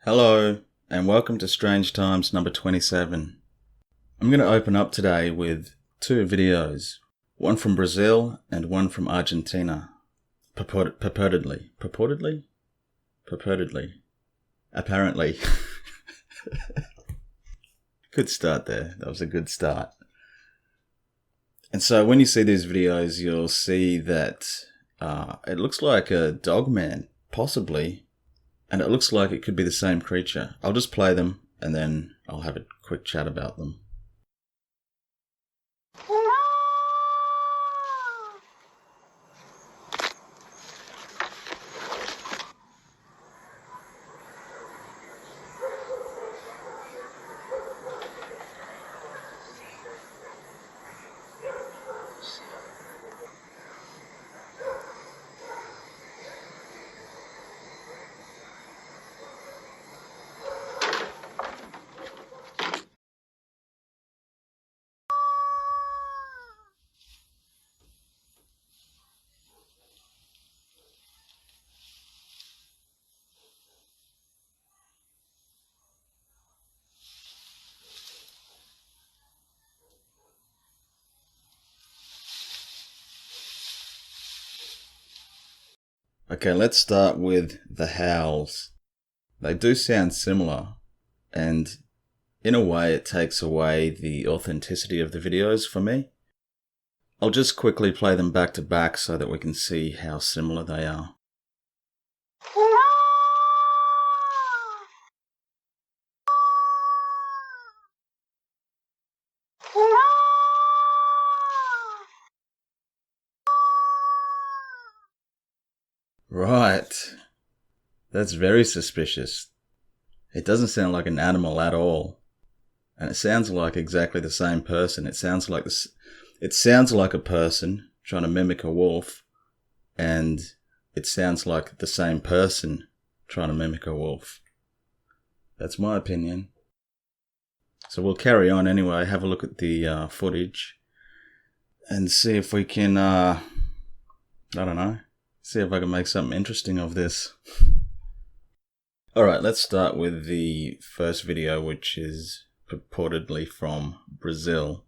Hello, and welcome to Strange Times number 27. I'm going to open up today with two videos, one from Brazil and one from Argentina. Purportedly. Apparently. Good start there. That was a good start. And so when you see these videos, you'll see that it looks like a Dogman, possibly. And it looks like it could be the same creature. I'll just play them and then I'll have a quick chat about them. Okay, let's start with the howls. They do sound similar, and in a way it takes away the authenticity of the videos for me. I'll just quickly play them back to back so that we can see how similar they are. Right. That's very suspicious. It doesn't sound like an animal at all. And it sounds like exactly the same person. It sounds like a person trying to mimic a wolf, and it sounds like the same person trying to mimic a wolf. That's my opinion. So we'll carry on anyway, have a look at the footage and see if we can, see if I can make something interesting of this. Alright, let's start with the first video, which is purportedly from Brazil.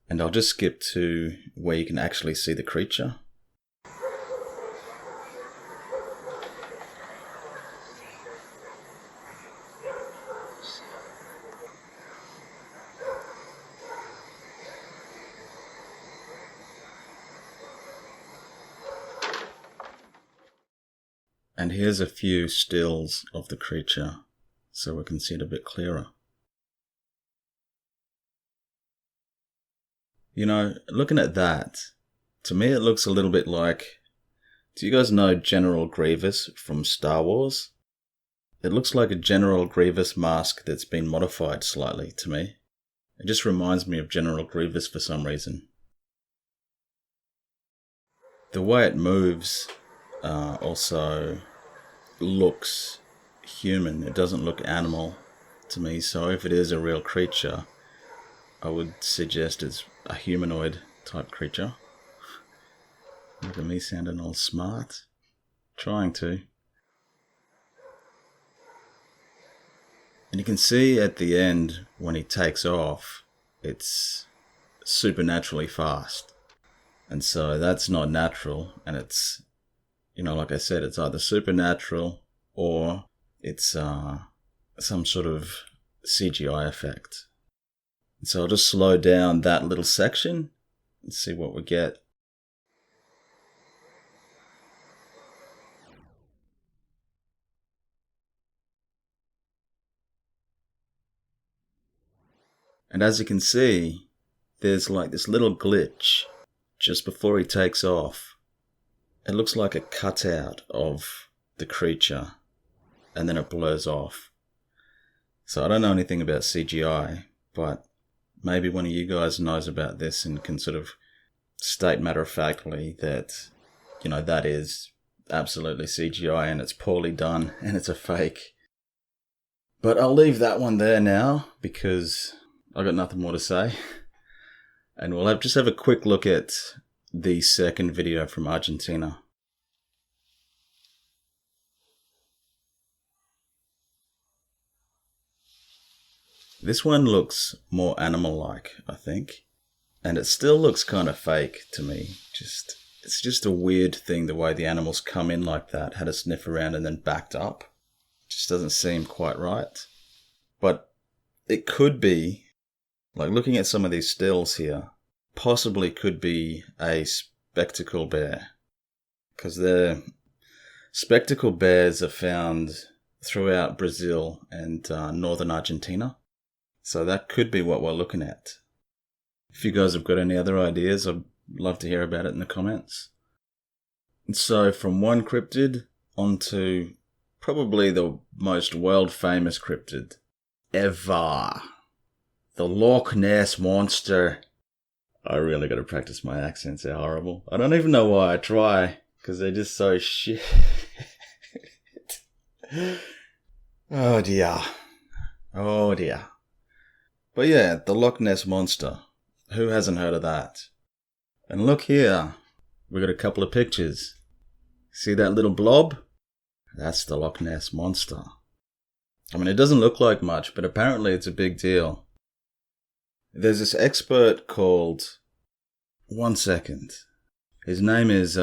And I'll just skip to where you can actually see the creature. And here's a few stills of the creature, so we can see it a bit clearer. You know, looking at that, to me it looks a little bit like... Do you guys know General Grievous from Star Wars? It looks like a General Grievous mask that's been modified slightly to me. It just reminds me of General Grievous for some reason. The way it moves also looks human. It doesn't look animal to me, so if it is a real creature, I would suggest it's a humanoid type creature. Look at me sounding all smart. Trying to. And you can see at the end when he takes off, it's supernaturally fast. And so that's not natural, and it's, you know, like I said, it's either supernatural or it's some sort of CGI effect. And so I'll just slow down that little section and see what we get. And as you can see, there's like this little glitch just before he takes off. It looks like a cutout of the creature, and then it blurs off. So I don't know anything about CGI, but maybe one of you guys knows about this and can sort of state matter-of-factly that, you know, that is absolutely CGI and it's poorly done and it's a fake. But I'll leave that one there now because I've got nothing more to say. And we'll just have a quick look at the second video from Argentina. This one looks more animal-like, I think. And it still looks kind of fake to me. It's just a weird thing the way the animals come in like that, had a sniff around and then backed up. Just doesn't seem quite right. But it could be, like looking at some of these stills here, possibly could be a spectacle bear. Because the spectacle bears are found throughout Brazil and northern Argentina. So that could be what we're looking at. If you guys have got any other ideas, I'd love to hear about it in the comments. And so from one cryptid onto probably the most world-famous cryptid ever. The Loch Ness Monster. I really got to practice my accents, they're horrible. I don't even know why I try, because they're just so shit. Oh dear. Oh dear. But yeah, the Loch Ness Monster. Who hasn't heard of that? And look here. We got a couple of pictures. See that little blob? That's the Loch Ness Monster. I mean, it doesn't look like much, but apparently it's a big deal. There's this expert called... One second. His name is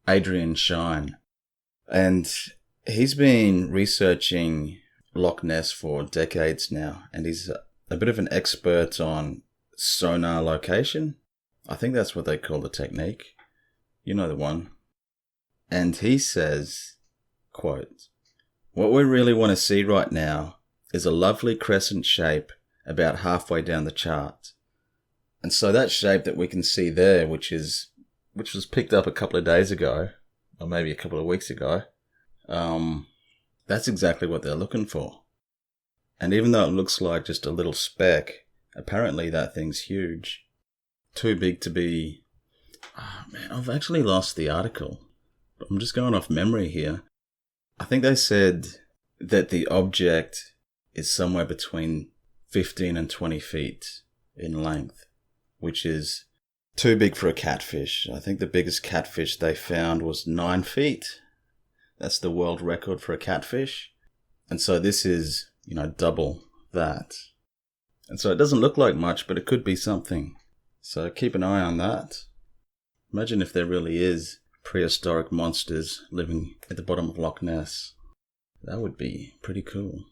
Adrian Shine. And he's been researching Loch Ness for decades now. And he's a bit of an expert on sonar location. I think that's what they call the technique. You know the one. And he says, quote, "What we really want to see right now is a lovely crescent shape about halfway down the chart." And so that shape that we can see there, which was picked up a couple of days ago, or maybe a couple of weeks ago, that's exactly what they're looking for. And even though it looks like just a little speck, apparently that thing's huge. Too big to be... Oh man, I've actually lost the article. But I'm just going off memory here. I think they said that the object is somewhere between 15 and 20 feet in length, which is too big for a catfish. I think the biggest catfish they found was 9 feet. That's the world record for a catfish. And so this is, double that. And so it doesn't look like much, but it could be something. So keep an eye on that. Imagine if there really is prehistoric monsters living at the bottom of Loch Ness. That would be pretty cool.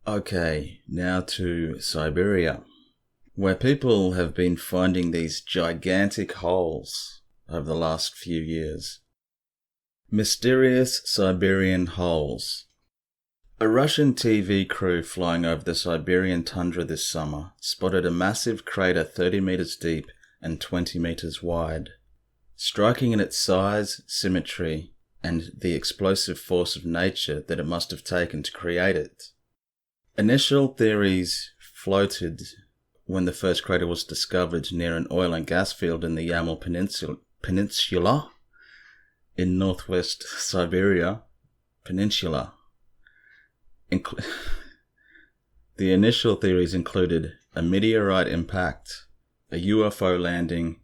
Okay, now to Siberia, where people have been finding these gigantic holes over the last few years. Mysterious Siberian holes. A Russian TV crew flying over the Siberian tundra this summer spotted a massive crater 30 meters deep and 20 meters wide. Striking in its size, symmetry, and the explosive force of nature that it must have taken to create it. Initial theories floated when the first crater was discovered near an oil and gas field in the Yamal Peninsula in northwest Siberia. The initial theories included a meteorite impact, a UFO landing,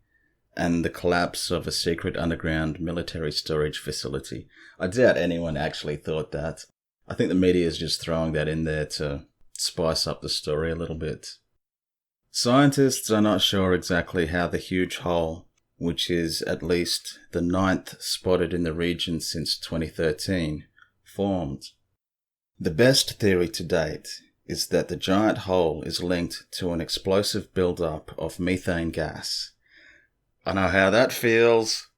and the collapse of a secret underground military storage facility. I doubt anyone actually thought that. I think the media is just throwing that in there to spice up the story a little bit. Scientists are not sure exactly how the huge hole, which is at least the 9th spotted in the region since 2013, formed. The best theory to date is that the giant hole is linked to an explosive buildup of methane gas. I know how that feels.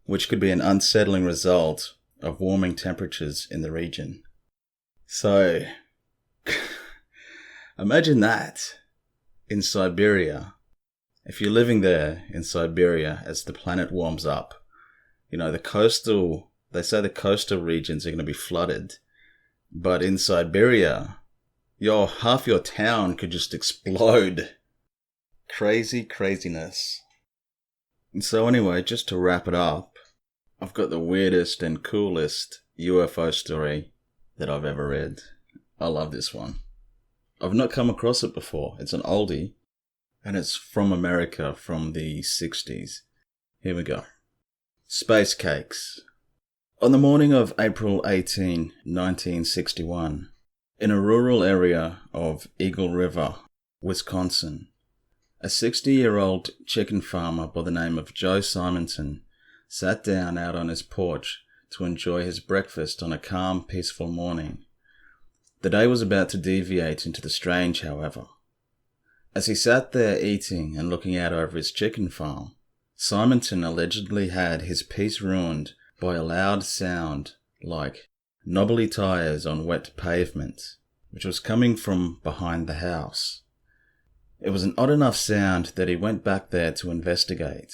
Which could be an unsettling result of warming temperatures in the region. So, imagine that in Siberia. If you're living there in Siberia as the planet warms up, they say the coastal regions are going to be flooded. But in Siberia, half your town could just explode. Craziness. And so anyway, just to wrap it up, I've got the weirdest and coolest UFO story that I've ever read. I love this one. I've not come across it before. It's an oldie, and it's from America from the 60s. Here we go. Space cakes. On the morning of April 18, 1961, In a rural area of Eagle River, Wisconsin, a 60-year-old chicken farmer by the name of Joe Simonton sat down out on his porch to enjoy his breakfast on a calm, peaceful morning. The day was about to deviate into the strange, however. As he sat there eating and looking out over his chicken farm, Simonton allegedly had his peace ruined by a loud sound like knobbly tires on wet pavement, which was coming from behind the house. It was an odd enough sound that he went back there to investigate,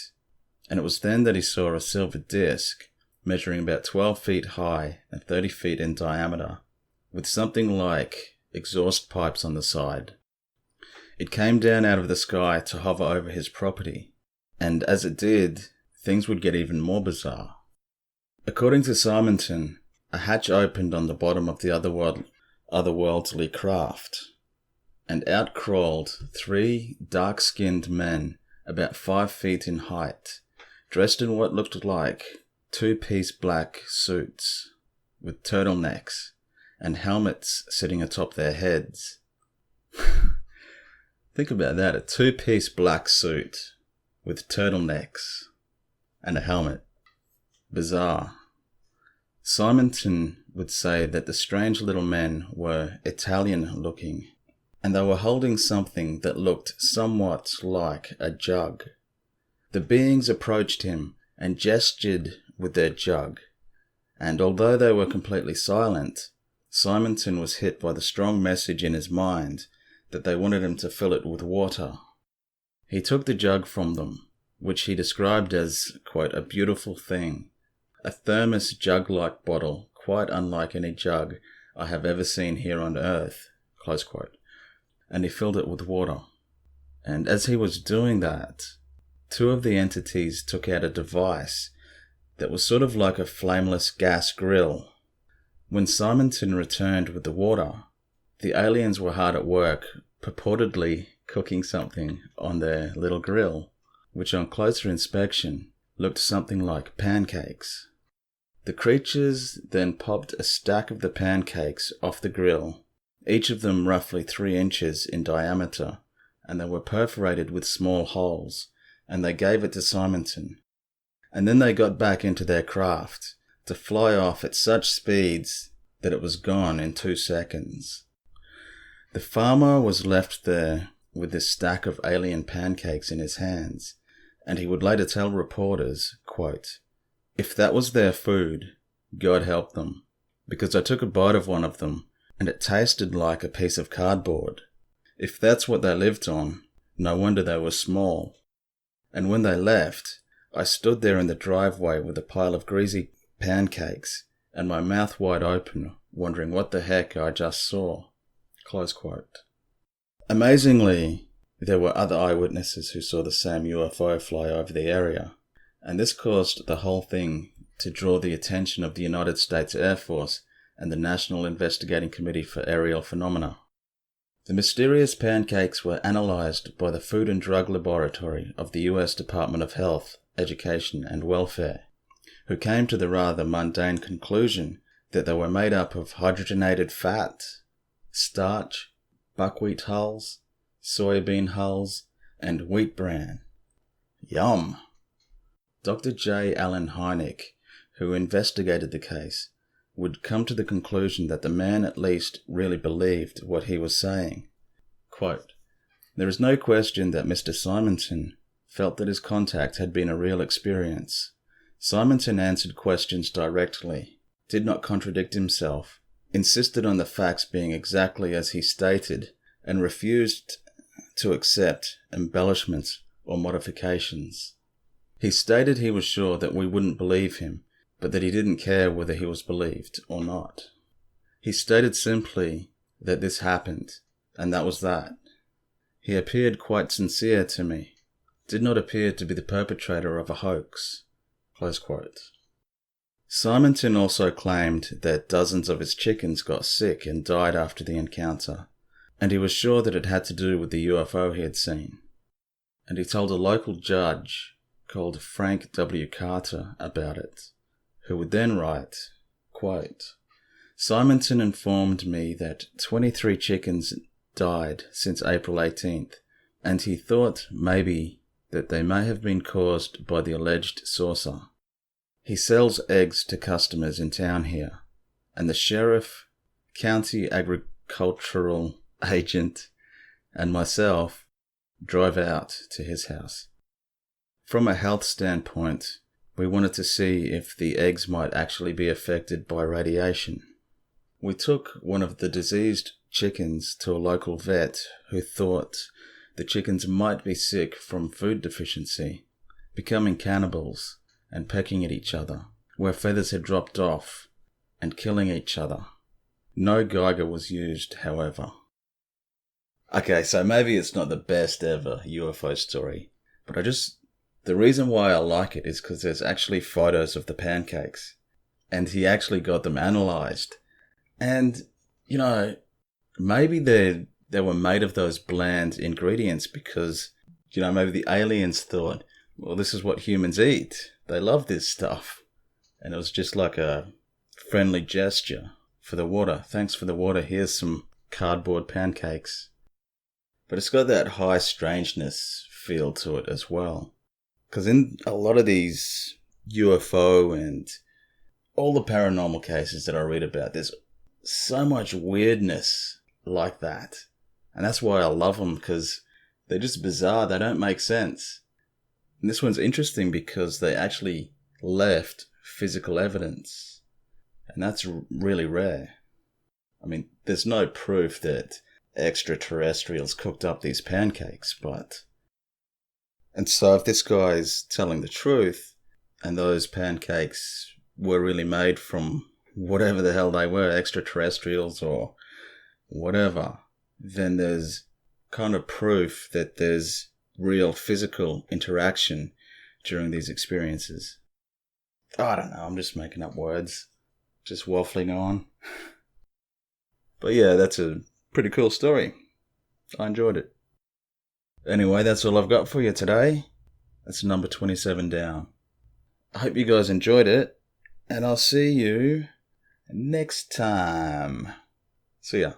and it was then that he saw a silver disc measuring about 12 feet high and 30 feet in diameter, with something like exhaust pipes on the side. It came down out of the sky to hover over his property, and as it did, things would get even more bizarre. According to Simonton, a hatch opened on the bottom of the otherworldly craft, and out crawled 3 dark-skinned men about 5 feet in height, dressed in what looked like 2-piece black suits with turtlenecks and helmets sitting atop their heads. Think about that, a 2-piece black suit with turtlenecks and a helmet. Bizarre. Simonton would say that the strange little men were Italian-looking, and they were holding something that looked somewhat like a jug. The beings approached him and gestured with their jug, and although they were completely silent, Simonton was hit by the strong message in his mind that they wanted him to fill it with water. He took the jug from them, which he described as, quote, a beautiful thing, a thermos jug-like bottle, quite unlike any jug I have ever seen here on earth, close quote, and he filled it with water. And as he was doing that, 2 of the entities took out a device that was sort of like a flameless gas grill. When Simonton returned with the water, the aliens were hard at work, purportedly cooking something on their little grill, which on closer inspection looked something like pancakes. The creatures then popped a stack of the pancakes off the grill, each of them roughly 3 inches in diameter, and they were perforated with small holes, and they gave it to Simonton. And then they got back into their craft to fly off at such speeds that it was gone in 2 seconds. The farmer was left there with this stack of alien pancakes in his hands, and he would later tell reporters, quote, "If that was their food, God help them, because I took a bite of one of them, and it tasted like a piece of cardboard. If that's what they lived on, no wonder they were small. And when they left, I stood there in the driveway with a pile of greasy pancakes, and my mouth wide open, wondering what the heck I just saw." Close quote. Amazingly, there were other eyewitnesses who saw the same UFO fly over the area, and this caused the whole thing to draw the attention of the United States Air Force and the National Investigating Committee for Aerial Phenomena. The mysterious pancakes were analyzed by the Food and Drug Laboratory of the US Department of Health, Education and Welfare, who came to the rather mundane conclusion that they were made up of hydrogenated fat, starch, buckwheat hulls, soybean hulls, and wheat bran. Yum! Dr. J. Allen Hynek, who investigated the case, would come to the conclusion that the man at least really believed what he was saying. Quote, "There is no question that Mr. Simonton felt that his contact had been a real experience. Simonton answered questions directly, did not contradict himself, insisted on the facts being exactly as he stated, and refused to accept embellishments or modifications. He stated he was sure that we wouldn't believe him, but that he didn't care whether he was believed or not. He stated simply that this happened, and that was that. He appeared quite sincere to me, did not appear to be the perpetrator of a hoax." Close quote. Simonton also claimed that dozens of his chickens got sick and died after the encounter, and he was sure that it had to do with the UFO he had seen. And he told a local judge called Frank W. Carter about it, who would then write, quote, Simonton informed me that 23 chickens died since April 18th, and he thought maybe that they may have been caused by the alleged saucer. He sells eggs to customers in town here, and the sheriff, county agricultural agent, and myself drive out to his house. From a health standpoint, we wanted to see if the eggs might actually be affected by radiation. We took one of the diseased chickens to a local vet who thought the chickens might be sick from food deficiency, becoming cannibals and pecking at each other, where feathers had dropped off, and killing each other. No Geiger was used, however. Okay, so maybe it's not the best ever UFO story, but the reason why I like it is because there's actually photos of the pancakes, and he actually got them analysed. And, maybe they were made of those bland ingredients because, maybe the aliens thought, well, this is what humans eat. They love this stuff. And it was just like a friendly gesture for the water. Thanks for the water. Here's some cardboard pancakes. But it's got that high strangeness feel to it as well. Because in a lot of these UFO and all the paranormal cases that I read about, there's so much weirdness like that. And that's why I love them, because they're just bizarre. They don't make sense. And this one's interesting because they actually left physical evidence. And that's really rare. I mean, there's no proof that extraterrestrials cooked up these pancakes, but... And so if this guy's telling the truth, and those pancakes were really made from whatever the hell they were, extraterrestrials or whatever, then there's kind of proof that there's real physical interaction during these experiences. I don't know, I'm just making up words. Just waffling on. But yeah, that's a pretty cool story. I enjoyed it. Anyway, that's all I've got for you today. That's number 27 down. I hope you guys enjoyed it, and I'll see you next time. See ya.